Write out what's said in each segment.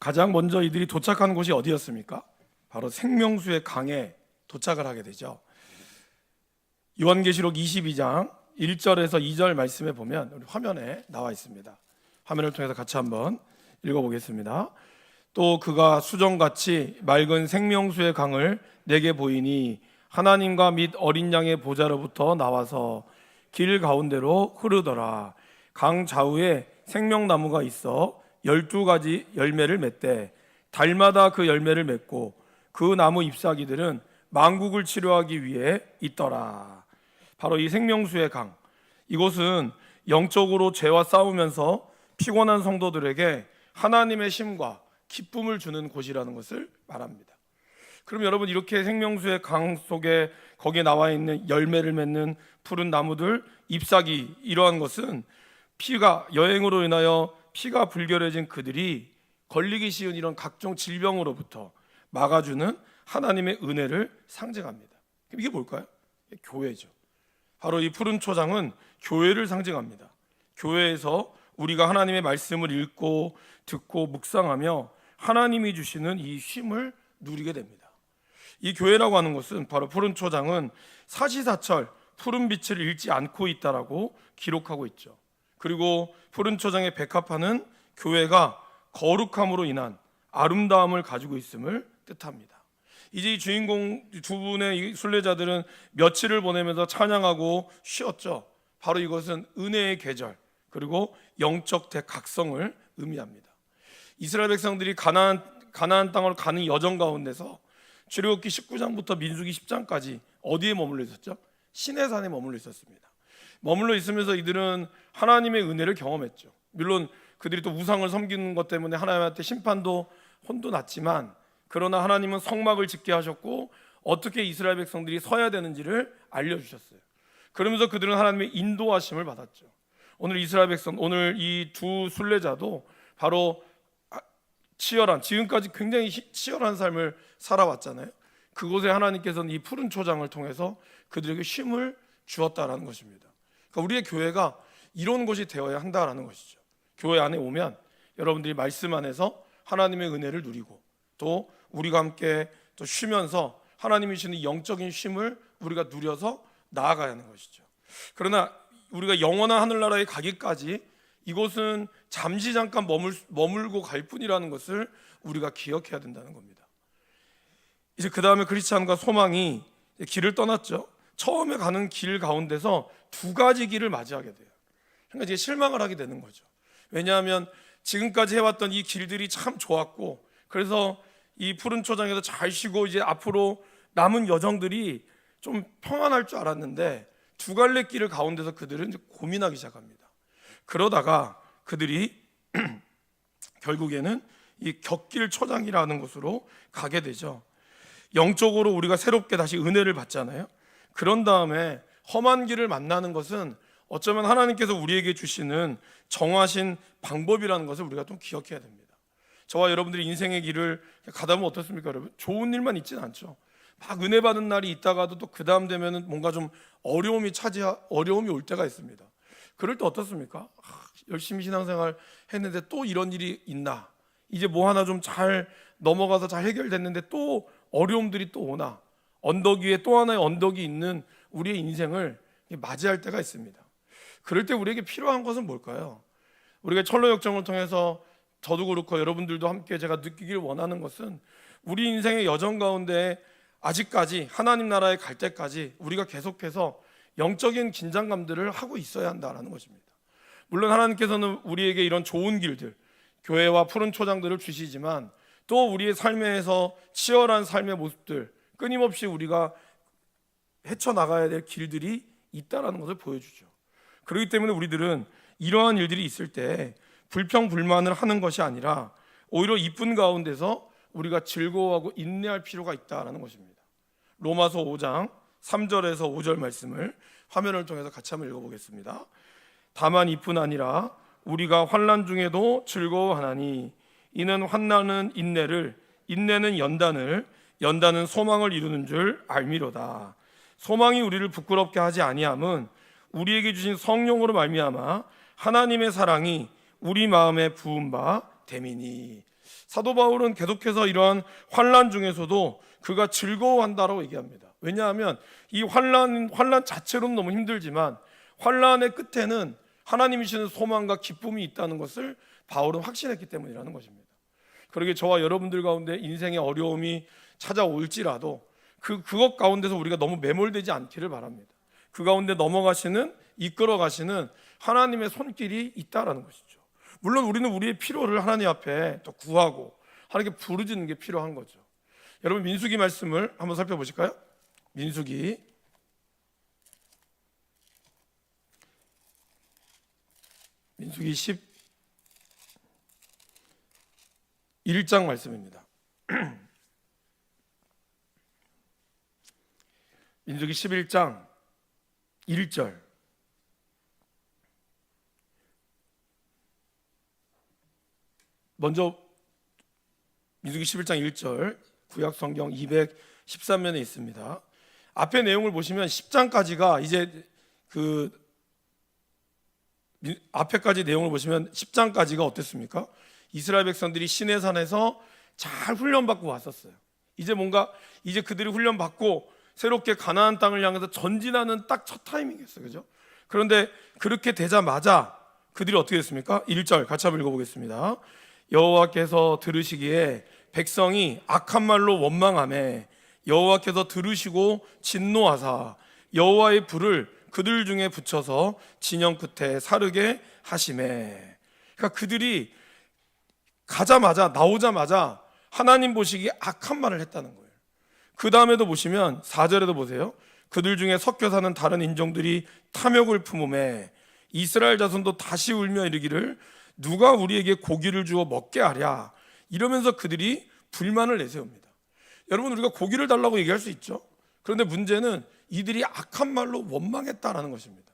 가장 먼저 이들이 도착한 곳이 어디였습니까? 바로 생명수의 강에 도착을 하게 되죠. 요한계시록 22장 1절에서 2절 말씀에 보면 우리 화면에 나와 있습니다. 화면을 통해서 같이 한번 읽어보겠습니다. 또 그가 수정같이 맑은 생명수의 강을 내게 보이니 하나님과 및 어린 양의 보좌로부터 나와서 길 가운데로 흐르더라. 강 좌우에 생명나무가 있어 12가지 열매를 맺되 달마다 그 열매를 맺고 그 나무 잎사귀들은 만국을 치료하기 위해 있더라. 바로 이 생명수의 강, 이곳은 영적으로 죄와 싸우면서 피곤한 성도들에게 하나님의 힘과 기쁨을 주는 곳이라는 것을 말합니다. 그럼 여러분, 이렇게 생명수의 강 속에 거기에 나와 있는 열매를 맺는 푸른 나무들, 잎사귀, 이러한 것은 피가 여행으로 인하여 피가 불결해진 그들이 걸리기 쉬운 이런 각종 질병으로부터 막아주는 하나님의 은혜를 상징합니다. 이게 뭘까요? 교회죠. 바로 이 푸른 초장은 교회를 상징합니다. 교회에서 우리가 하나님의 말씀을 읽고 듣고 묵상하며 하나님이 주시는 이 쉼을 누리게 됩니다. 이 교회라고 하는 것은, 바로 푸른 초장은 사시사철 푸른 빛을 잃지 않고 있다라고 기록하고 있죠. 그리고 푸른 초장에 백합화는 교회가 거룩함으로 인한 아름다움을 가지고 있음을 뜻합니다. 이제 이 주인공 두 분의 이 순례자들은 며칠을 보내면서 찬양하고 쉬었죠. 바로 이것은 은혜의 계절, 그리고 영적 대각성을 의미합니다. 이스라엘 백성들이 가나안 땅으로 가는 여정 가운데서 출애굽기 19장부터 민수기 10장까지 어디에 머물러 있었죠? 시내산에 머물러 있었습니다. 머물러 있으면서 이들은 하나님의 은혜를 경험했죠. 물론 그들이 또 우상을 섬기는 것 때문에 하나님한테 심판도 혼도 났지만, 그러나 하나님은 성막을 짓게 하셨고 어떻게 이스라엘 백성들이 서야 되는지를 알려주셨어요. 그러면서 그들은 하나님의 인도하심을 받았죠. 오늘 이스라엘 백성, 오늘 이 두 순례자도 바로 치열한, 지금까지 굉장히 치열한 삶을 살아왔잖아요. 그곳에 하나님께서는 이 푸른 초장을 통해서 그들에게 쉼을 주었다라는 것입니다. 그러니까 우리의 교회가 이런 곳이 되어야 한다라는 것이죠. 교회 안에 오면 여러분들이 말씀 안에서 하나님의 은혜를 누리고, 또 우리가 함께 또 쉬면서 하나님이 주시는 영적인 쉼을 우리가 누려서 나아가야 하는 것이죠. 그러나 우리가 영원한 하늘나라에 가기까지 이곳은 잠시 잠깐 머물고 갈 뿐이라는 것을 우리가 기억해야 된다는 겁니다. 이제 그 다음에 크리스찬과 소망이 길을 떠났죠. 처음에 가는 길 가운데서 두 가지 길을 맞이하게 돼요. 그러니까 이제 실망을 하게 되는 거죠. 왜냐하면 지금까지 해왔던 이 길들이 참 좋았고, 그래서 이 푸른 초장에서 잘 쉬고 이제 앞으로 남은 여정들이 좀 평안할 줄 알았는데, 두 갈래 길을 가운데서 그들은 이제 고민하기 시작합니다. 그러다가 그들이 결국에는 이 격길 초장이라는 곳으로 가게 되죠. 영적으로 우리가 새롭게 다시 은혜를 받잖아요. 그런 다음에 험한 길을 만나는 것은 어쩌면 하나님께서 우리에게 주시는 정하신 방법이라는 것을 우리가 좀 기억해야 됩니다. 저와 여러분들이 인생의 길을 가다 보면 어떻습니까, 여러분? 좋은 일만 있지는 않죠. 막 은혜 받은 날이 있다가도 또 그 다음 되면은 뭔가 좀 어려움이 올 때가 있습니다. 그럴 때 어떻습니까? 열심히 신앙생활 했는데 또 이런 일이 있나? 이제 뭐 하나 좀 잘 넘어가서 잘 해결됐는데 또 어려움들이 또 오나? 언덕 위에 또 하나의 언덕이 있는 우리의 인생을 맞이할 때가 있습니다. 그럴 때 우리에게 필요한 것은 뭘까요? 우리가 철로 역정을 통해서 저도 그렇고 여러분들도 함께 제가 느끼길 원하는 것은, 우리 인생의 여정 가운데 아직까지 하나님 나라에 갈 때까지 우리가 계속해서 영적인 긴장감들을 하고 있어야 한다는 것입니다. 물론 하나님께서는 우리에게 이런 좋은 길들, 교회와 푸른 초장들을 주시지만, 또 우리의 삶에서 치열한 삶의 모습들, 끊임없이 우리가 헤쳐나가야 될 길들이 있다는 것을 보여주죠. 그렇기 때문에 우리들은 이러한 일들이 있을 때 불평불만을 하는 것이 아니라 오히려 이쁜 가운데서 우리가 즐거워하고 인내할 필요가 있다는 것입니다. 로마서 5장 3절에서 5절 말씀을 화면을 통해서 같이 한번 읽어보겠습니다. 다만 이뿐 아니라 우리가 환난 중에도 즐거워하나니 이는 환난은 인내를, 인내는 연단을, 연단은 소망을 이루는 줄 알미로다. 소망이 우리를 부끄럽게 하지 아니함은 우리에게 주신 성령으로 말미암아 하나님의 사랑이 우리 마음에 부은 바 됨이니. 사도 바울은 계속해서 이러한 환난 중에서도 그가 즐거워한다라고 얘기합니다. 왜냐하면 이 환난 자체로는 너무 힘들지만 환난의 끝에는 하나님이 주시는 소망과 기쁨이 있다는 것을 바울은 확신했기 때문이라는 것입니다. 그러기에 저와 여러분들 가운데 인생의 어려움이 찾아올지라도 그것 가운데서 우리가 너무 매몰되지 않기를 바랍니다. 그 가운데 넘어가시는, 이끌어 가시는 하나님의 손길이 있다라는 것이죠. 물론 우리는 우리의 필요를 하나님 앞에 또 구하고 하나님께 부르짖는 게 필요한 거죠. 여러분, 민수기 말씀을 한번 살펴보실까요? 민수기 11장 말씀입니다. 민수기 11장 1절. 먼저 민수기 11장 1절 구약 성경 213면에 있습니다. 앞에 내용을 보시면 10장까지가 이제 앞에까지 내용을 보시면 10장까지가 어땠습니까? 이스라엘 백성들이 시내산에서 잘 훈련받고 왔었어요. 이제 그들이 훈련받고 새롭게 가나안 땅을 향해서 전진하는 딱 첫 타이밍이었어요. 그죠? 그런데 그렇게 되자마자 그들이 어떻게 됐습니까? 1절 같이 한번 읽어보겠습니다. 여호와께서 들으시기에 백성이 악한 말로 원망하매 여호와께서 들으시고 진노하사 여호와의 불을 그들 중에 붙여서 진영 끝에 사르게 하시매. 그러니까 그들이 나오자마자 하나님 보시기에 악한 말을 했다는 거예요. 그 다음에도 보시면 4절에도 보세요. 그들 중에 섞여 사는 다른 인종들이 탐욕을 품음에 이스라엘 자손도 다시 울며 이르기를 누가 우리에게 고기를 주어 먹게 하랴, 이러면서 그들이 불만을 내세웁니다. 여러분, 우리가 고기를 달라고 얘기할 수 있죠. 그런데 문제는 이들이 악한 말로 원망했다라는 것입니다.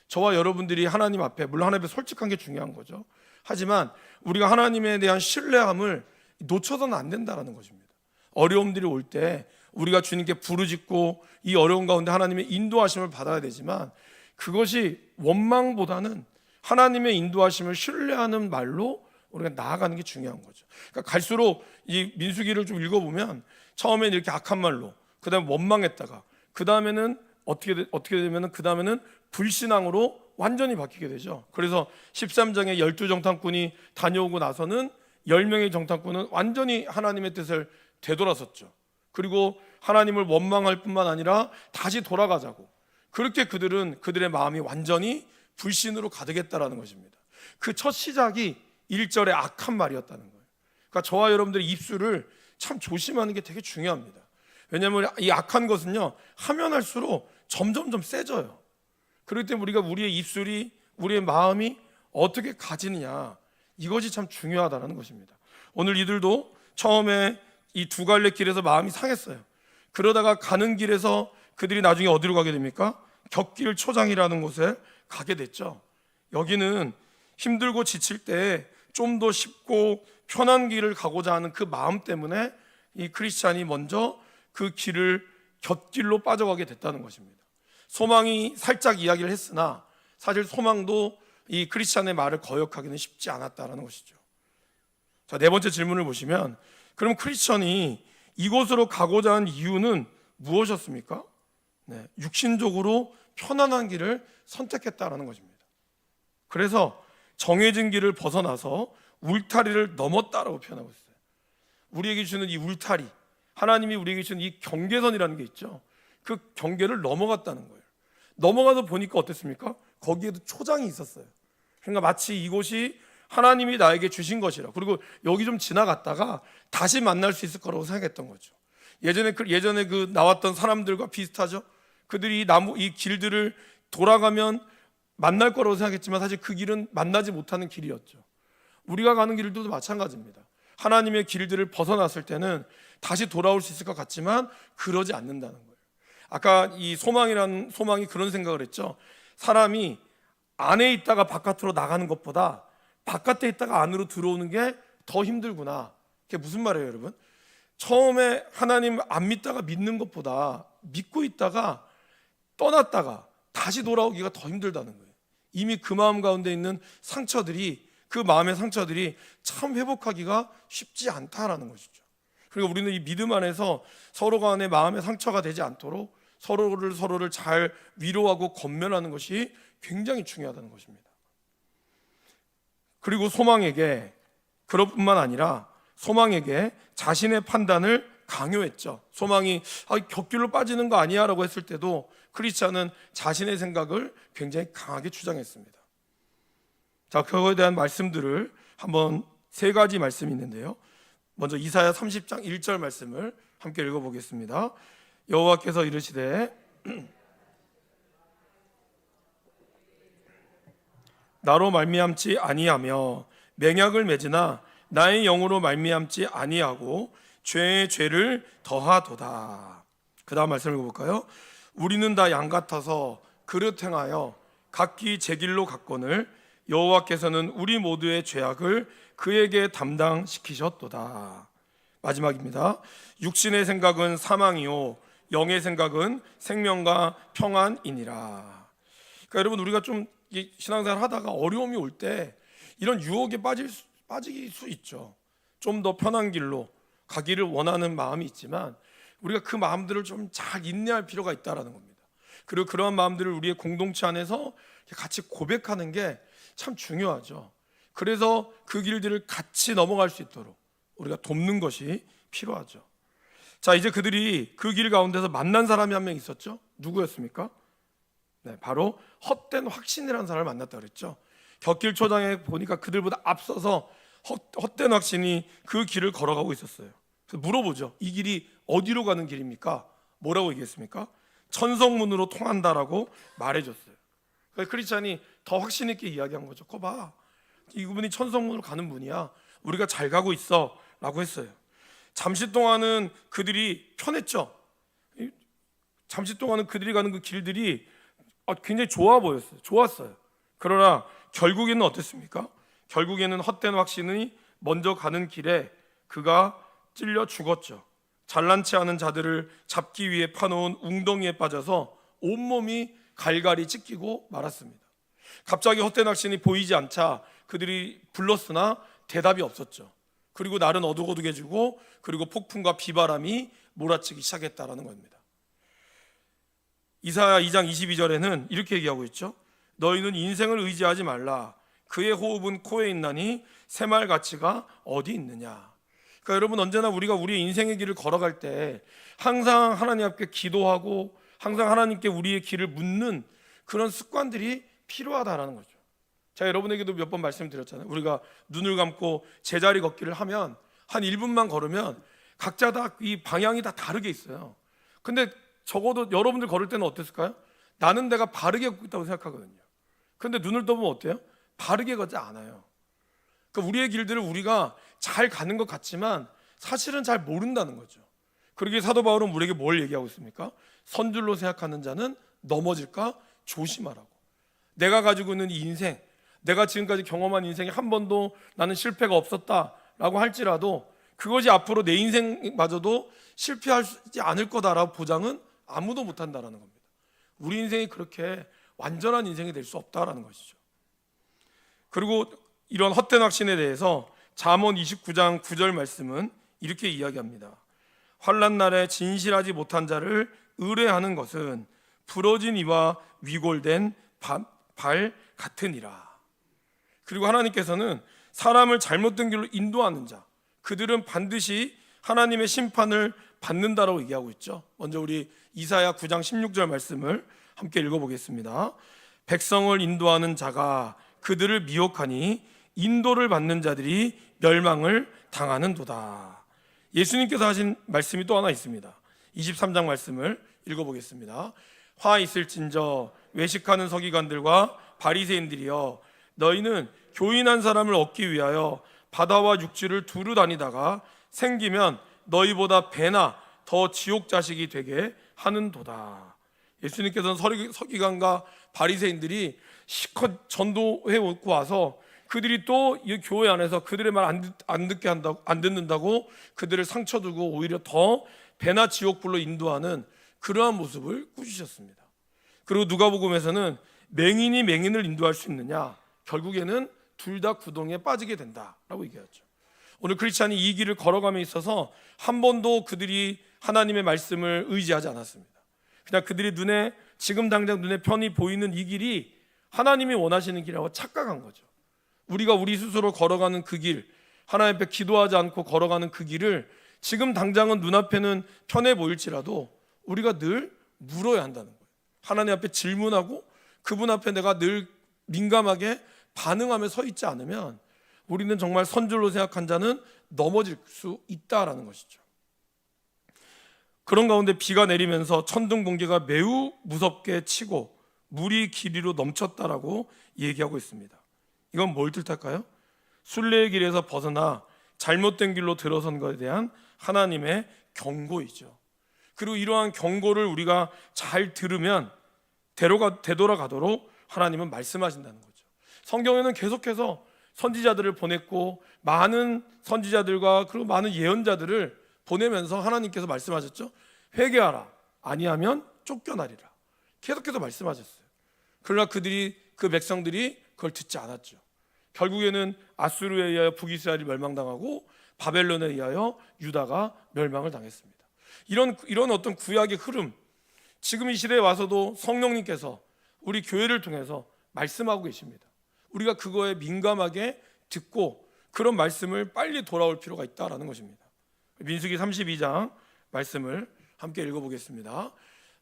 저와 여러분들이 하나님 앞에, 물론 하나님 앞에 솔직한 게 중요한 거죠. 하지만 우리가 하나님에 대한 신뢰함을 놓쳐서는 안 된다라는 것입니다. 어려움들이 올 때 우리가 주님께 부르짖고 이 어려운 가운데 하나님의 인도하심을 받아야 되지만 그것이 원망보다는 하나님의 인도하심을 신뢰하는 말로 우리가 나아가는 게 중요한 거죠. 그러니까 갈수록 이 민수기를 좀 읽어보면 처음에는 이렇게 악한 말로, 그 다음에 원망했다가, 그 다음에는 어떻게 되면 그 다음에는 불신앙으로 완전히 바뀌게 되죠. 그래서 13장에 12정탐꾼이 다녀오고 나서는 10명의 정탐꾼은 완전히 하나님의 뜻을 되돌아섰죠. 그리고 하나님을 원망할 뿐만 아니라 다시 돌아가자고, 그렇게 그들의 마음이 완전히 불신으로 가득했다라는 것입니다. 그 첫 시작이 1절의 악한 말이었다는 거예요. 그러니까 저와 여러분들의 입술을 참 조심하는 게 되게 중요합니다. 왜냐하면 이 악한 것은요, 하면 할수록 점점점 세져요. 그렇기 때문에 우리가 우리의 입술이, 우리의 마음이 어떻게 가지느냐, 이것이 참 중요하다는 것입니다. 오늘 이들도 처음에 이 두 갈래 길에서 마음이 상했어요. 그러다가 가는 길에서 그들이 나중에 어디로 가게 됩니까? 격길 초장이라는 곳에 가게 됐죠. 여기는 힘들고 지칠 때 좀 더 쉽고 편한 길을 가고자 하는 그 마음 때문에 이 크리스찬이 먼저 그 길을 곁길로 빠져가게 됐다는 것입니다. 소망이 살짝 이야기를 했으나 사실 소망도 이 크리스찬의 말을 거역하기는 쉽지 않았다는 것이죠. 자, 네 번째 질문을 보시면, 그럼 크리스찬이 이곳으로 가고자 한 이유는 무엇이었습니까? 네, 육신적으로 편안한 길을 선택했다라는 것입니다. 그래서 정해진 길을 벗어나서 울타리를 넘었다라고 표현하고 있어요. 우리에게 주는 이 울타리, 하나님이 우리에게 주는 이 경계선이라는 게 있죠. 그 경계를 넘어갔다는 거예요. 넘어가서 보니까 어땠습니까? 거기에도 초장이 있었어요. 그러니까 마치 이곳이 하나님이 나에게 주신 것이라, 그리고 여기 좀 지나갔다가 다시 만날 수 있을 거라고 생각했던 거죠. 예전에 나왔던 사람들과 비슷하죠. 그들이 이 길들을 돌아가면 만날 거라고 생각했지만 사실 그 길은 만나지 못하는 길이었죠. 우리가 가는 길도 마찬가지입니다. 하나님의 길들을 벗어났을 때는 다시 돌아올 수 있을 것 같지만 그러지 않는다는 거예요. 아까 이 소망이 그런 생각을 했죠. 사람이 안에 있다가 바깥으로 나가는 것보다 바깥에 있다가 안으로 들어오는 게 더 힘들구나. 그게 무슨 말이에요, 여러분? 처음에 하나님 안 믿다가 믿는 것보다 믿고 있다가 떠났다가 다시 돌아오기가 더 힘들다는 거예요. 이미 그 마음 가운데 있는 상처들이 그 마음의 상처들이 참 회복하기가 쉽지 않다라는 것이죠. 그리고 우리는 이 믿음 안에서 서로 간의 마음의 상처가 되지 않도록 서로를 잘 위로하고 권면하는 것이 굉장히 중요하다는 것입니다. 그리고 소망에게, 그것뿐만 아니라 소망에게 자신의 판단을 강요했죠. 소망이 격길로 빠지는 거 아니야 라고 했을 때도 크리스찬은 자신의 생각을 굉장히 강하게 주장했습니다. 자, 그거에 대한 말씀들을 한번 세 가지 말씀이 있는데요. 먼저 이사야 30장 1절 말씀을 함께 읽어보겠습니다. 여호와께서 이르시되 나로 말미암지 아니하며 맹약을 맺으나 나의 영으로 말미암지 아니하고 죄의 죄를 더하도다. 그 다음 말씀을 읽어볼까요? 우리는 다 양 같아서 그릇 행하여 각기 제 길로 갔거늘 여호와께서는 우리 모두의 죄악을 그에게 담당시키셨도다. 마지막입니다. 육신의 생각은 사망이요 영의 생각은 생명과 평안이니라. 그러니까 여러분, 우리가 좀 신앙생활 하다가 어려움이 올 때 이런 유혹에 빠질 수 있죠. 좀 더 편한 길로 가기를 원하는 마음이 있지만 우리가 그 마음들을 좀 잘 인내할 필요가 있다라는 겁니다. 그리고 그러한 마음들을 우리의 공동체 안에서 같이 고백하는 게 참 중요하죠. 그래서 그 길들을 같이 넘어갈 수 있도록 우리가 돕는 것이 필요하죠. 자, 이제 그들이 그 길 가운데서 만난 사람이 한 명 있었죠. 누구였습니까? 네, 바로 헛된 확신이라는 사람을 만났다 그랬죠. 격길 초장에 보니까 그들보다 앞서서 헛된 확신이 그 길을 걸어가고 있었어요. 그래서 물어보죠. 이 길이 어디로 가는 길입니까? 뭐라고 얘기했습니까? 천성문으로 통한다라고 말해줬어요. 그래서 크리스찬이 더 확신 있게 이야기한 거죠. 봐, 이분이 천성문으로 가는 분이야. 우리가 잘 가고 있어 라고 했어요. 잠시 동안은 그들이 편했죠. 잠시 동안은 그들이 가는 그 길들이 굉장히 좋아 보였어요. 좋았어요. 그러나 결국에는 어땠습니까? 결국에는 헛된 확신이 먼저 가는 길에 그가 찔려 죽었죠. 잘난 체 하는 자들을 잡기 위해 파놓은 웅덩이에 빠져서 온몸이 갈갈이 찢기고 말았습니다. 갑자기 헛된 확신이 보이지 않자 그들이 불렀으나 대답이 없었죠. 그리고 날은 어둑어둑해지고 그리고 폭풍과 비바람이 몰아치기 시작했다라는 겁니다. 이사야 2장 22절에는 이렇게 얘기하고 있죠. 너희는 인생을 의지하지 말라. 그의 호흡은 코에 있나니 새말 가치가 어디 있느냐. 그러니까 여러분, 언제나 우리가 우리의 인생의 길을 걸어갈 때 항상 하나님 앞에 기도하고 항상 하나님께 우리의 길을 묻는 그런 습관들이 필요하다라는 거죠. 제가 여러분에게도 몇 번 말씀드렸잖아요. 우리가 눈을 감고 제자리 걷기를 하면 한 1분만 걸으면 각자 다 이 방향이 다 다르게 있어요. 근데 적어도 여러분들 걸을 때는 어땠을까요? 나는 내가 바르게 걷고 있다고 생각하거든요. 근데 눈을 떠보면 어때요? 바르게 걷지 않아요. 그러니까 우리의 길들을 우리가 잘 가는 것 같지만 사실은 잘 모른다는 거죠. 그러기에 사도 바울은 우리에게 뭘 얘기하고 있습니까? 선줄로 생각하는 자는 넘어질까 조심하라고. 내가 가지고 있는 이 인생, 내가 지금까지 경험한 인생에 한 번도 나는 실패가 없었다라고 할지라도 그것이 앞으로 내 인생마저도 실패하지 않을 거다라고 보장은 아무도 못한다라는 겁니다. 우리 인생이 그렇게 완전한 인생이 될 수 없다라는 것이죠. 그리고 이런 헛된 확신에 대해서 잠언 29장 9절 말씀은 이렇게 이야기합니다. 환난 날에 진실하지 못한 자를 의뢰하는 것은 부러진 이와 위골된 발 같으니라. 그리고 하나님께서는 사람을 잘못된 길로 인도하는 자, 그들은 반드시 하나님의 심판을 받는다라고 얘기하고 있죠. 먼저 우리 이사야 9장 16절 말씀을 함께 읽어보겠습니다. 백성을 인도하는 자가 그들을 미혹하니 인도를 받는 자들이 멸망을 당하는도다. 예수님께서 하신 말씀이 또 하나 있습니다. 23장 말씀을 읽어보겠습니다. 화 있을진저 외식하는 서기관들과 바리새인들이여, 너희는 교인한 사람을 얻기 위하여 바다와 육지를 두루 다니다가 생기면 너희보다 배나 더 지옥 자식이 되게 하는도다. 예수님께서는 서기관과 바리새인들이 실컷 전도해 오고 와서 그들이 또 이 교회 안에서 그들의 말 안 듣는다고 그들을 상처 주고 오히려 더 배나 지옥불로 인도하는 그러한 모습을 꾸짖으셨습니다. 그리고 누가복음에서는 맹인이 맹인을 인도할 수 있느냐? 결국에는 둘 다 구덩이에 빠지게 된다라고 얘기하죠. 오늘 크리스찬이 이 길을 걸어감에 있어서 한 번도 그들이 하나님의 말씀을 의지하지 않았습니다. 그냥 그들이 지금 당장 눈에 편히 보이는 이 길이 하나님이 원하시는 길이라고 착각한 거죠. 우리가 우리 스스로 걸어가는 그 길, 하나님 앞에 기도하지 않고 걸어가는 그 길을 지금 당장은 눈앞에는 편해 보일지라도 우리가 늘 물어야 한다는 거예요. 하나님 앞에 질문하고 그분 앞에 내가 늘 민감하게 반응하며 서 있지 않으면 우리는 정말 선줄로 생각한 자는 넘어질 수 있다라는 것이죠. 그런 가운데 비가 내리면서 천둥 번개가 매우 무섭게 치고 물이 길이로 넘쳤다라고 얘기하고 있습니다. 이건 뭘 뜻할까요? 순례의 길에서 벗어나 잘못된 길로 들어선 것에 대한 하나님의 경고이죠. 그리고 이러한 경고를 우리가 잘 들으면 되돌아가도록 하나님은 말씀하신다는 거죠. 성경에는 계속해서 선지자들을 보냈고 많은 선지자들과 그리고 많은 예언자들을 보내면서 하나님께서 말씀하셨죠. 회개하라, 아니하면 쫓겨나리라. 계속해서 말씀하셨어요. 그러나 그 백성들이 그걸 듣지 않았죠. 결국에는 아수르에 의하여 북이스라엘이 멸망당하고 바벨론에 의하여 유다가 멸망을 당했습니다. 이런 어떤 구약의 흐름, 지금 이 시대에 와서도 성령님께서 우리 교회를 통해서 말씀하고 계십니다. 우리가 그거에 민감하게 듣고 그런 말씀을 빨리 돌아올 필요가 있다라는 것입니다. 민수기 32장 말씀을 함께 읽어보겠습니다.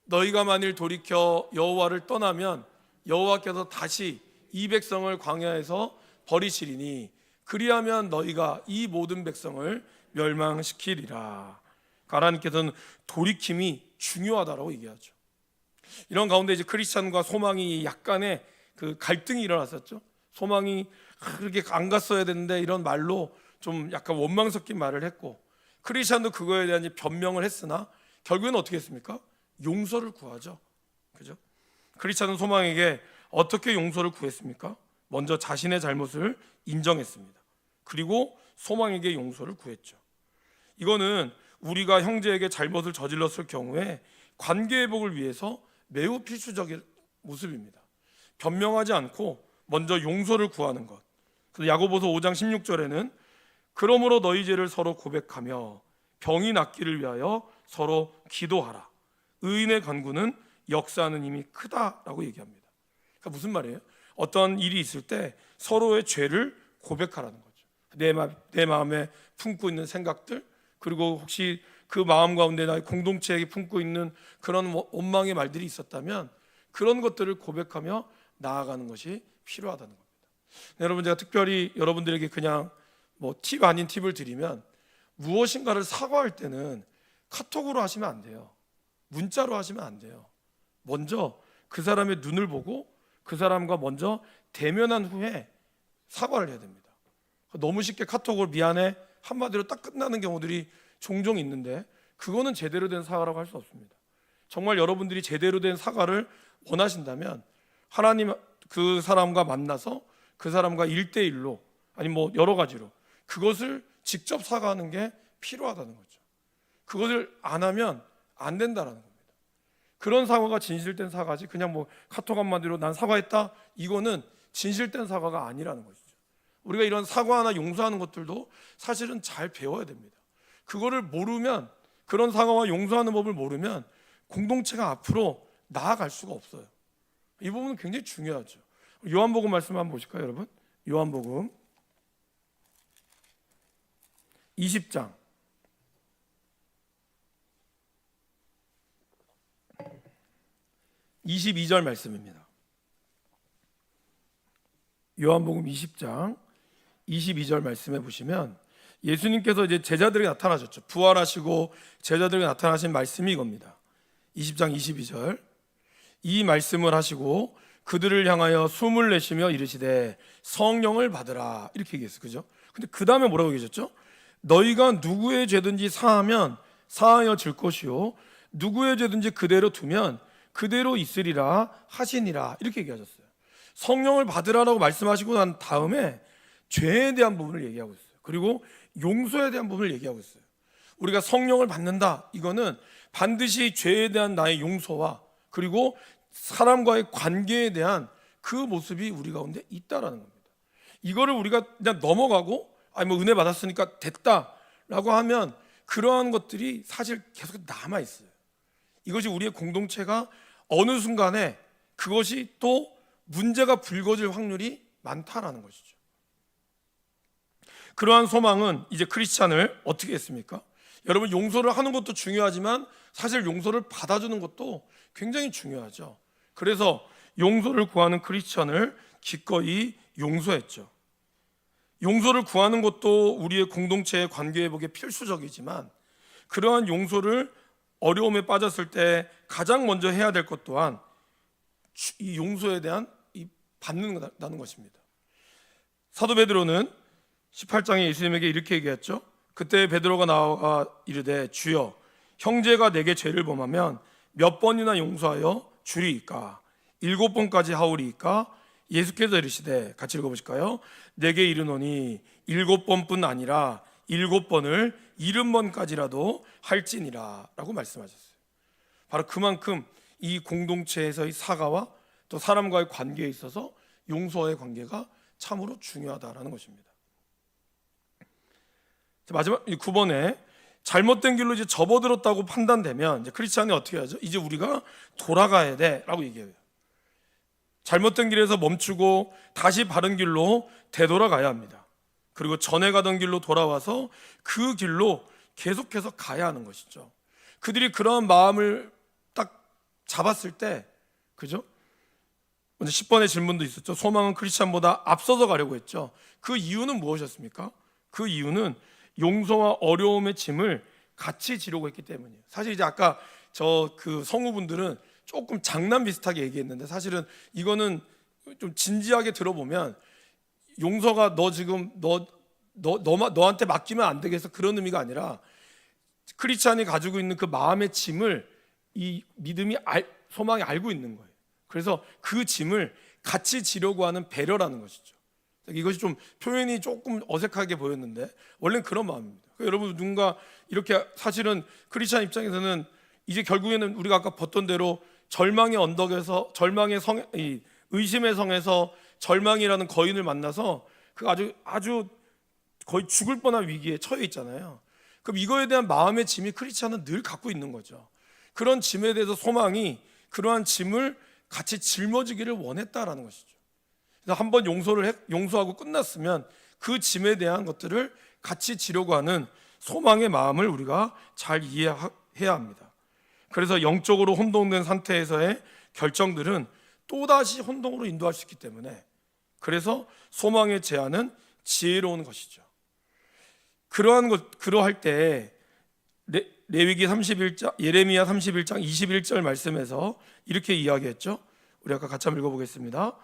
너희가 만일 돌이켜 여호와를 떠나면 여호와께서 다시 이 백성을 광야에서 버리시리니 그리하면 너희가 이 모든 백성을 멸망시키리라. 하나님께서는 돌이킴이 중요하다라고 얘기하죠. 이런 가운데 이제 크리스찬과 소망이 약간의 그 갈등이 일어났었죠. 소망이 그렇게 안 갔어야 되는데 이런 말로 좀 약간 원망 섞인 말을 했고, 크리스찬도 그거에 대한 이제 변명을 했으나 결국에는 어떻게 했습니까? 용서를 구하죠. 그죠? 크리스찬은 소망에게 어떻게 용서를 구했습니까? 먼저 자신의 잘못을 인정했습니다. 그리고 소망에게 용서를 구했죠. 이거는 우리가 형제에게 잘못을 저질렀을 경우에 관계 회복을 위해서 매우 필수적인 모습입니다. 변명하지 않고 먼저 용서를 구하는 것. 그래서 야고보서 5장 16절에는 그러므로 너희 죄를 서로 고백하며 병이 낫기를 위하여 서로 기도하라. 의인의 간구는 역사하는 힘이 크다라고 얘기합니다. 그러니까 무슨 말이에요? 어떤 일이 있을 때 서로의 죄를 고백하라는 거죠. 내 마음에 품고 있는 생각들, 그리고 혹시 그 마음 가운데 나의 공동체에게 품고 있는 그런 원망의 말들이 있었다면 그런 것들을 고백하며 나아가는 것이 필요하다는 겁니다. 여러분, 제가 특별히 여러분들에게 그냥 팁 아닌 팁을 드리면, 무엇인가를 사과할 때는 카톡으로 하시면 안 돼요. 문자로 하시면 안 돼요. 먼저 그 사람의 눈을 보고 그 사람과 먼저 대면한 후에 사과를 해야 됩니다. 너무 쉽게 카톡으로 미안해 한마디로 딱 끝나는 경우들이 종종 있는데 그거는 제대로 된 사과라고 할 수 없습니다. 정말 여러분들이 제대로 된 사과를 원하신다면 하나님 그 사람과 만나서 그 사람과 1대1로 아니 여러 가지로 그것을 직접 사과하는 게 필요하다는 거죠. 그것을 안 하면 안 된다라는 겁니다. 그런 사과가 진실된 사과지, 그냥 카톡 한마디로 난 사과했다, 이거는 진실된 사과가 아니라는 것이죠. 우리가 이런 사과나 용서하는 것들도 사실은 잘 배워야 됩니다. 그거를 모르면, 그런 사과와 용서하는 법을 모르면 공동체가 앞으로 나아갈 수가 없어요. 이 부분은 굉장히 중요하죠. 요한복음 말씀 한번 보실까요, 여러분? 요한복음 20장 22절 말씀입니다. 요한복음 20장 22절 말씀에 보시면 예수님께서 이제 제자들에게 나타나셨죠. 부활하시고 제자들에게 나타나신 말씀이 이겁니다. 20장 22절, 이 말씀을 하시고 그들을 향하여 숨을 내쉬며 이르시되 성령을 받으라, 이렇게 얘기했어요. 그죠? 근데 그 다음에 뭐라고 얘기하셨죠? 너희가 누구의 죄든지 사하면 사하여 질 것이요 누구의 죄든지 그대로 두면 그대로 있으리라 하시니라, 이렇게 얘기하셨어요. 성령을 받으라라고 말씀하시고 난 다음에 죄에 대한 부분을 얘기하고 있어요. 그리고 용서에 대한 부분을 얘기하고 있어요. 우리가 성령을 받는다, 이거는 반드시 죄에 대한 나의 용서와 그리고 사람과의 관계에 대한 그 모습이 우리 가운데 있다라는 겁니다. 이거를 우리가 그냥 넘어가고 아니 뭐 은혜 받았으니까 됐다라고 하면 그러한 것들이 사실 계속 남아 있어요. 이것이 우리의 공동체가 어느 순간에 그것이 또 문제가 불거질 확률이 많다라는 것이죠. 그러한 소망은 이제 크리스찬을 어떻게 했습니까? 여러분, 용서를 하는 것도 중요하지만 사실 용서를 받아주는 것도 굉장히 중요하죠. 그래서 용서를 구하는 크리스찬을 기꺼이 용서했죠. 용서를 구하는 것도 우리의 공동체의 관계 회복에 필수적이지만 그러한 용서를 어려움에 빠졌을 때 가장 먼저 해야 될 것 또한 이 용서에 대한 이 받는다는 것입니다. 사도 베드로는 18장에 예수님에게 이렇게 얘기했죠. 그때 베드로가 나와 이르되 주여 형제가 내게 죄를 범하면 몇 번이나 용서하여 주리이까? 7번까지 하오리이까? 예수께서 이르시되, 같이 읽어보실까요? 내게 이르노니 7번뿐 아니라 7번을 70번까지라도 할지니라 라고 말씀하셨어요. 바로 그만큼 이 공동체에서의 사과와 또 사람과의 관계에 있어서 용서의 관계가 참으로 중요하다라는 것입니다. 마지막 9번에 잘못된 길로 이제 접어들었다고 판단되면 이제 크리스찬이 어떻게 하죠? 이제 우리가 돌아가야 돼라고 얘기해요. 잘못된 길에서 멈추고 다시 바른 길로 되돌아가야 합니다. 그리고 전에 가던 길로 돌아와서 그 길로 계속해서 가야 하는 것이죠. 그들이 그러한 마음을 딱 잡았을 때, 그죠? 먼저 10번의 질문도 있었죠. 소망은 크리스찬보다 앞서서 가려고 했죠. 그 이유는 무엇이었습니까? 그 이유는 용서와 어려움의 짐을 같이 지려고 했기 때문이에요. 사실 이제 아까 저 그 성우분들은 조금 장난 비슷하게 얘기했는데 사실은 이거는 좀 진지하게 들어보면 용서가 너 지금 너한테 맡기면 안 되겠어 그런 의미가 아니라 크리스찬이 가지고 있는 그 마음의 짐을 이 믿음이 소망이 알고 있는 거예요. 그래서 그 짐을 같이 지려고 하는 배려라는 것이죠. 이것이 좀 표현이 조금 어색하게 보였는데 원래는 그런 마음입니다. 그러니까 여러분 누군가 이렇게 사실은 크리스찬 입장에서는 이제 결국에는 우리가 아까 봤던 대로 절망의 언덕에서 의심의 성에서 절망이라는 거인을 만나서 그 아주 거의 죽을 뻔한 위기에 처해 있잖아요. 그럼 이거에 대한 마음의 짐이 크리스찬은 늘 갖고 있는 거죠. 그런 짐에 대해서 소망이 그러한 짐을 같이 짊어지기를 원했다라는 것이죠. 그래서 한번 용서하고 끝났으면 그 짐에 대한 것들을 같이 지려고 하는 소망의 마음을 우리가 잘 이해해야 합니다. 그래서 영적으로 혼동된 상태에서의 결정들은 또다시 혼동으로 인도할 수 있기 때문에 그래서 소망의 제안은 지혜로운 것이죠. 그러할 때 레위기 31장, 예레미야 31장 21절 말씀에서 이렇게 이야기했죠. 우리 아까 같이 한번 읽어보겠습니다.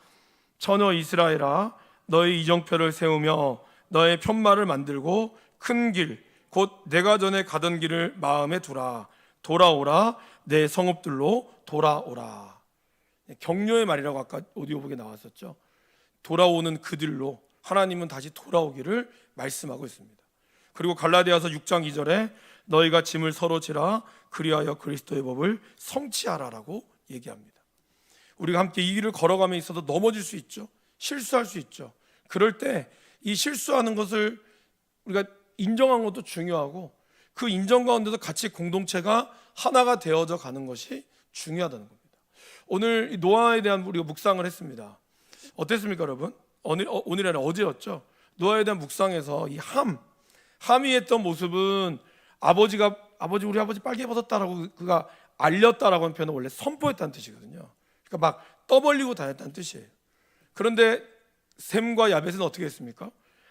처녀 이스라엘아 너의 이정표를 세우며 너의 편말을 만들고 큰 길 곧 내가 전에 가던 길을 마음에 두라. 돌아오라 내 성읍들로 돌아오라. 격려의 말이라고 아까 오디오북에 나왔었죠. 돌아오는 그들로 하나님은 다시 돌아오기를 말씀하고 있습니다. 그리고 갈라디아서 6장 2절에 너희가 짐을 서로 지라 그리하여 그리스도의 법을 성취하라라고 얘기합니다. 우리가 함께 이 길을 걸어감에 있어서 넘어질 수 있죠. 실수할 수 있죠. 그럴 때 이 실수하는 것을 우리가 인정하는 것도 중요하고 그 인정 가운데서 같이 공동체가 하나가 되어져 가는 것이 중요하다는 겁니다. 오늘 노아에 대한 우리가 묵상을 했습니다. 어땠습니까, 여러분? 오늘이 아니라 어제였죠. 노아에 대한 묵상에서 이 함이 했던 모습은 우리 아버지 빨개 벗었다라고 그가 알렸다라고 하는 표현은 원래 선포했다는 뜻이거든요. 그러니까 막 떠벌리고 다녔다는 뜻이에요. 그런데 셈과 야벳은 어떻게 했습니까?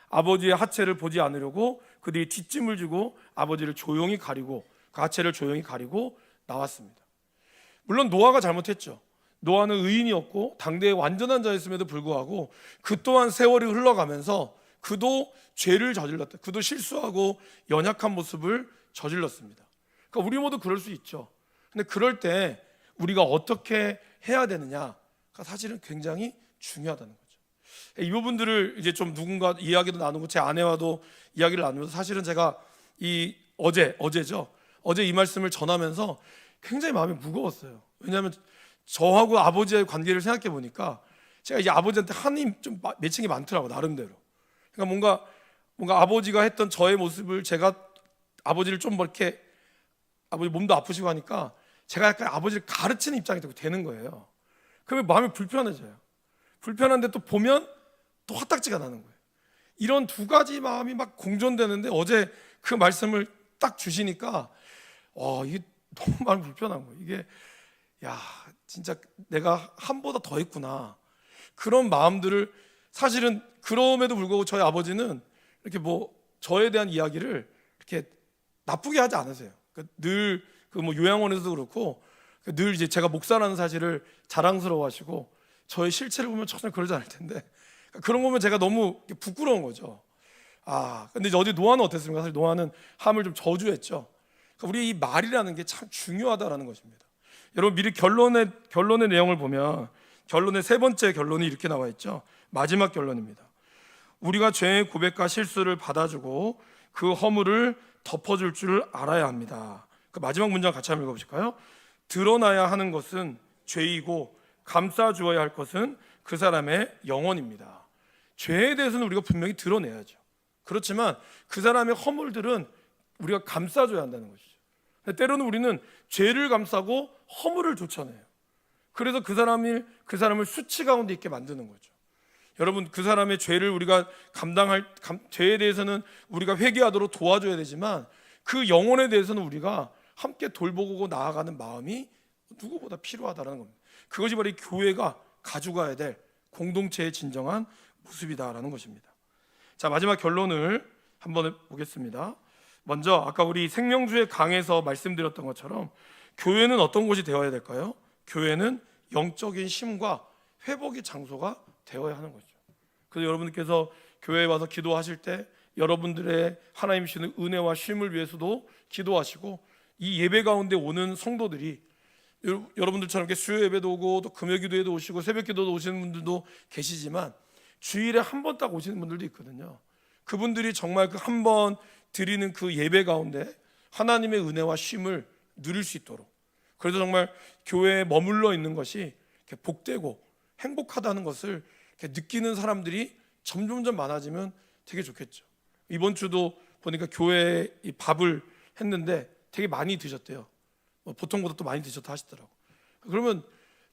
아버지의 하체를 보지 않으려고 그들이 뒷짐을 지고 아버지를 조용히 가리고 그 하체를 조용히 가리고 나왔습니다. 물론 노아가 잘못했죠. 노아는 의인이었고 당대의 완전한 자였음에도 불구하고 그 또한 세월이 흘러가면서 그도 죄를 저질렀다. 그도 실수하고 연약한 모습을 저질렀습니다. 그러니까 우리 모두 그럴 수 있죠. 근데 그럴 때 우리가 어떻게 해야 되느냐가 사실은 굉장히 중요하다는 거죠. 이 부분들을 이제 좀 누군가 이야기도 나누고 제 아내와도 이야기를 나누면서 사실은 제가 어제죠. 어제 이 말씀을 전하면서 굉장히 마음이 무거웠어요. 왜냐하면 저하고 아버지의 관계를 생각해 보니까 제가 이제 아버지한테 한이 좀 맺힌 게 많더라고, 나름대로. 그러니까 뭔가 아버지가 했던 저의 모습을 제가 아버지를 좀 뭐 이렇게, 아버지 몸도 아프시고 하니까 제가 약간 아버지를 가르치는 입장이 되는 거예요. 그러면 마음이 불편해져요. 불편한데 또 보면 또 화딱지가 나는 거예요. 이런 두 가지 마음이 막 공존되는데 어제 그 말씀을 딱 주시니까 이게 너무 마음이 불편한 거예요. 이게 야, 진짜 내가 한보다 더 했구나. 그런 마음들을, 사실은 그럼에도 불구하고 저희 아버지는 이렇게 뭐 저에 대한 이야기를 이렇게 나쁘게 하지 않으세요. 늘 그 뭐 요양원에서도 그렇고 늘 이제 제가 목사라는 사실을 자랑스러워하시고 저의 실체를 보면 전혀 그러지 않을 텐데 그런 거 보면 제가 너무 부끄러운 거죠. 근데 이제 어제 노아는 어땠습니까? 사실 노아는 함을 좀 저주했죠. 그러니까 우리 이 말이라는 게 참 중요하다라는 것입니다. 여러분 미리 결론의 내용을 보면 결론의 세 번째 결론이 이렇게 나와 있죠. 마지막 결론입니다. 우리가 죄의 고백과 실수를 받아주고 그 허물을 덮어줄 줄 알아야 합니다. 그 마지막 문장 같이 한번 읽어보실까요? 드러나야 하는 것은 죄이고 감싸주어야 할 것은 그 사람의 영혼입니다. 죄에 대해서는 우리가 분명히 드러내야죠. 그렇지만 그 사람의 허물들은 우리가 감싸줘야 한다는 것이죠. 때로는 우리는 죄를 감싸고 허물을 쫓아내요. 그래서 그 사람을 수치 가운데 있게 만드는 거죠. 여러분, 그 사람의 죄를 우리가 죄에 대해서는 우리가 회개하도록 도와줘야 되지만 그 영혼에 대해서는 우리가 함께 돌보고 나아가는 마음이 누구보다 필요하다는 겁니다. 그것이 바로 이 교회가 가져가야 될 공동체의 진정한 모습이다라는 것입니다. 자, 마지막 결론을 한번 보겠습니다. 먼저 아까 우리 생명수의 강에서 말씀드렸던 것처럼 교회는 어떤 곳이 되어야 될까요? 교회는 영적인 쉼과 회복의 장소가 되어야 하는 거죠. 그래서 여러분들께서 교회에 와서 기도하실 때 여러분들의 하나님 주시는 은혜와 쉼을 위해서도 기도하시고, 이 예배 가운데 오는 성도들이 여러분들처럼 이렇게 수요 예배도 오고 또 금요 기도에도 오시고 새벽 기도도 오시는 분들도 계시지만 주일에 한 번 딱 오시는 분들도 있거든요. 그분들이 정말 그 한 번 드리는 그 예배 가운데 하나님의 은혜와 쉼을 누릴 수 있도록, 그래서 정말 교회에 머물러 있는 것이 이렇게 복되고 행복하다는 것을 이렇게 느끼는 사람들이 점점점 많아지면 되게 좋겠죠. 이번 주도 보니까 교회에 이 밥을 했는데 되게 많이 드셨대요. 보통보다 또 많이 드셨다 하시더라고. 그러면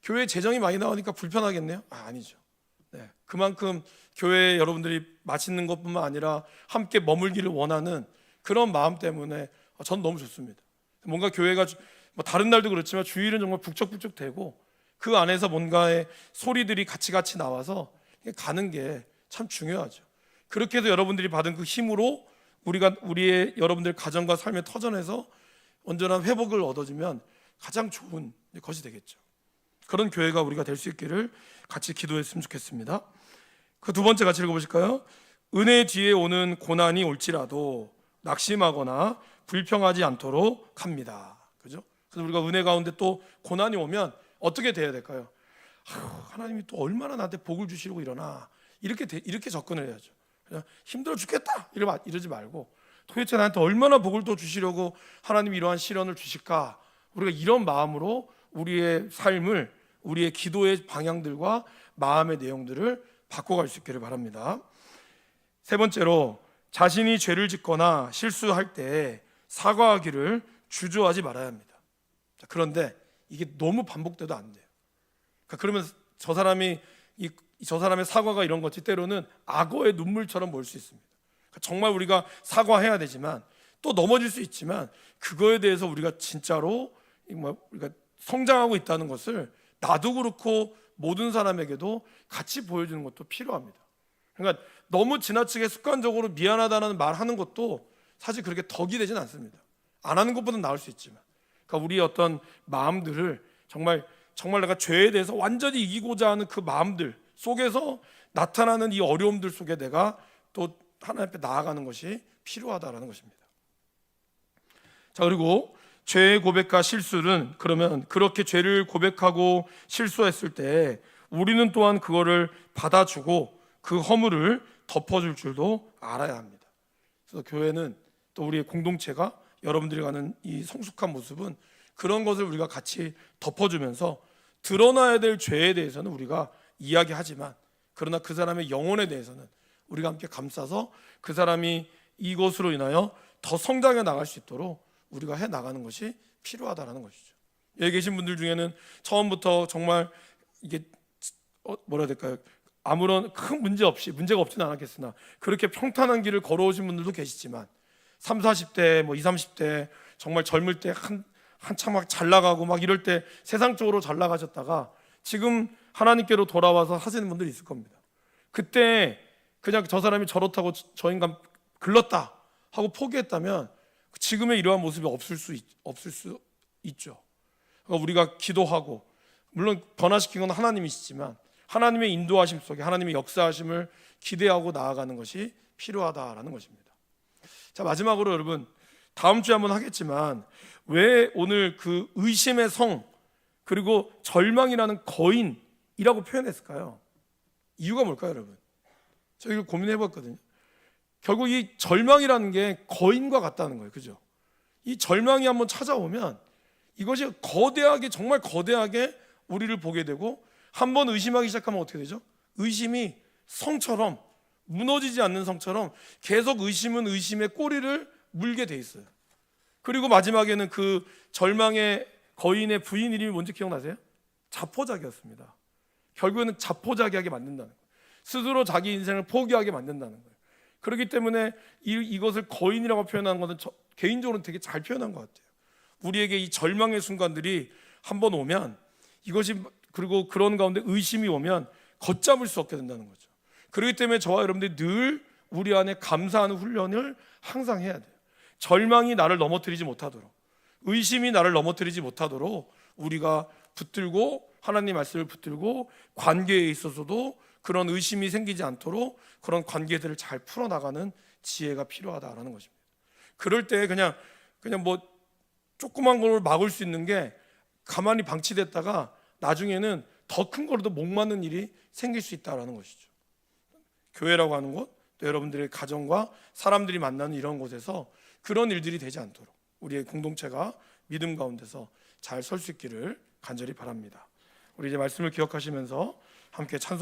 교회 재정이 많이 나오니까 불편하겠네요? 아니죠. 네, 그만큼 교회에 여러분들이 맛있는 것뿐만 아니라 함께 머물기를 원하는 그런 마음 때문에 전 너무 좋습니다. 뭔가 교회가 뭐 다른 날도 그렇지만 주일은 정말 북적북적 되고 그 안에서 뭔가의 소리들이 같이 나와서 가는 게 참 중요하죠. 그렇게 해서 여러분들이 받은 그 힘으로 우리의 여러분들 가정과 삶의 터전에서 온전한 회복을 얻어주면 가장 좋은 것이 되겠죠. 그런 교회가 우리가 될 수 있기를 같이 기도했으면 좋겠습니다. 그 두 번째 같이 읽어보실까요? 은혜 뒤에 오는 고난이 올지라도 낙심하거나 불평하지 않도록 합니다. 그죠? 그래서 우리가 은혜 가운데 또 고난이 오면 어떻게 돼야 될까요? 하나님이 또 얼마나 나한테 복을 주시려고 이러나, 이렇게 접근을 해야죠. 그냥 힘들어 죽겠다 이러지 말고, 도대체 나한테 얼마나 복을 또 주시려고 하나님이 이러한 시련을 주실까, 우리가 이런 마음으로 우리의 삶을, 우리의 기도의 방향들과 마음의 내용들을 바꿔갈 수 있기를 바랍니다. 세 번째로, 자신이 죄를 짓거나 실수할 때 사과하기를 주저하지 말아야 합니다. 그런데 이게 너무 반복돼도 안 돼요. 그러면 저 사람의 사과가 이런 것이 때로는 악어의 눈물처럼 보일 수 있습니다. 정말 우리가 사과해야 되지만 또 넘어질 수 있지만 그거에 대해서 우리가 진짜로 우리가 성장하고 있다는 것을 나도 그렇고 모든 사람에게도 같이 보여주는 것도 필요합니다. 그러니까 너무 지나치게 습관적으로 미안하다는 말하는 것도 사실 그렇게 덕이 되진 않습니다. 안 하는 것보다는 나을 수 있지만, 그러니까 우리의 어떤 마음들을 정말 내가 죄에 대해서 완전히 이기고자 하는 그 마음들 속에서 나타나는 이 어려움들 속에 내가 또 하나님 앞에 나아가는 것이 필요하다라는 것입니다. 자, 그리고 죄의 고백과 실수는, 그러면 그렇게 죄를 고백하고 실수했을 때 우리는 또한 그거를 받아주고 그 허물을 덮어줄 줄도 알아야 합니다. 그래서 교회는, 또 우리의 공동체가, 여러분들이 가는 이 성숙한 모습은 그런 것을 우리가 같이 덮어주면서 드러나야 될 죄에 대해서는 우리가 이야기하지만 그러나 그 사람의 영혼에 대해서는 우리가 함께 감싸서 그 사람이 이것으로 인하여 더 성장해 나갈 수 있도록 우리가 해 나가는 것이 필요하다라는 것이죠. 여기 계신 분들 중에는 처음부터 정말 이게 뭐라 해야 될까요? 아무런 큰 문제가 없지는 않았겠으나 그렇게 평탄한 길을 걸어오신 분들도 계시지만 30, 40대, 20, 30대 정말 젊을 때 한참 막 잘 나가고 막 이럴 때 세상적으로 잘 나가셨다가 지금 하나님께로 돌아와서 하시는 분들이 있을 겁니다. 그때 그냥 저 사람이 저렇다고 저 인간 글렀다 하고 포기했다면 지금의 이러한 모습이 없을 수 있죠. 그러니까 우리가 기도하고 물론 변화시킨 건 하나님이시지만 하나님의 인도하심 속에 하나님의 역사하심을 기대하고 나아가는 것이 필요하다라는 것입니다. 자, 마지막으로 여러분, 다음 주에 한번 하겠지만 왜 오늘 그 의심의 성 그리고 절망이라는 거인이라고 표현했을까요? 이유가 뭘까요, 여러분? 저 이거 고민해봤거든요. 결국 이 절망이라는 게 거인과 같다는 거예요, 그죠? 이 절망이 한번 찾아오면 이것이 거대하게, 정말 거대하게 우리를 보게 되고 한번 의심하기 시작하면 어떻게 되죠? 의심이 성처럼, 무너지지 않는 성처럼 계속 의심은 의심의 꼬리를 물게 돼 있어요. 그리고 마지막에는 그 절망의 거인의 부인 이름이 뭔지 기억나세요? 자포자기였습니다. 결국에는 자포자기하게 만든다는 거예요. 스스로 자기 인생을 포기하게 만든다는 거예요. 그렇기 때문에 이것을 거인이라고 표현하는 것은 개인적으로는 되게 잘 표현한 것 같아요. 우리에게 이 절망의 순간들이 한번 오면 이것이, 그리고 그런 가운데 의심이 오면 걷잡을 수 없게 된다는 거죠. 그렇기 때문에 저와 여러분들이 늘 우리 안에 감사하는 훈련을 항상 해야 돼요. 절망이 나를 넘어뜨리지 못하도록, 의심이 나를 넘어뜨리지 못하도록 우리가 붙들고, 하나님 말씀을 붙들고 관계에 있어서도 그런 의심이 생기지 않도록 그런 관계들을 잘 풀어나가는 지혜가 필요하다라는 것입니다. 그럴 때 그냥 뭐 조그만 걸 막을 수 있는 게 가만히 방치됐다가 나중에는 더 큰 거로도 못 맞는 일이 생길 수 있다라는 것이죠. 교회라고 하는 곳, 또 여러분들의 가정과 사람들이 만나는 이런 곳에서 그런 일들이 되지 않도록 우리의 공동체가 믿음 가운데서 잘 설 수 있기를 간절히 바랍니다. 우리 이제 말씀을 기억하시면서 함께 찬송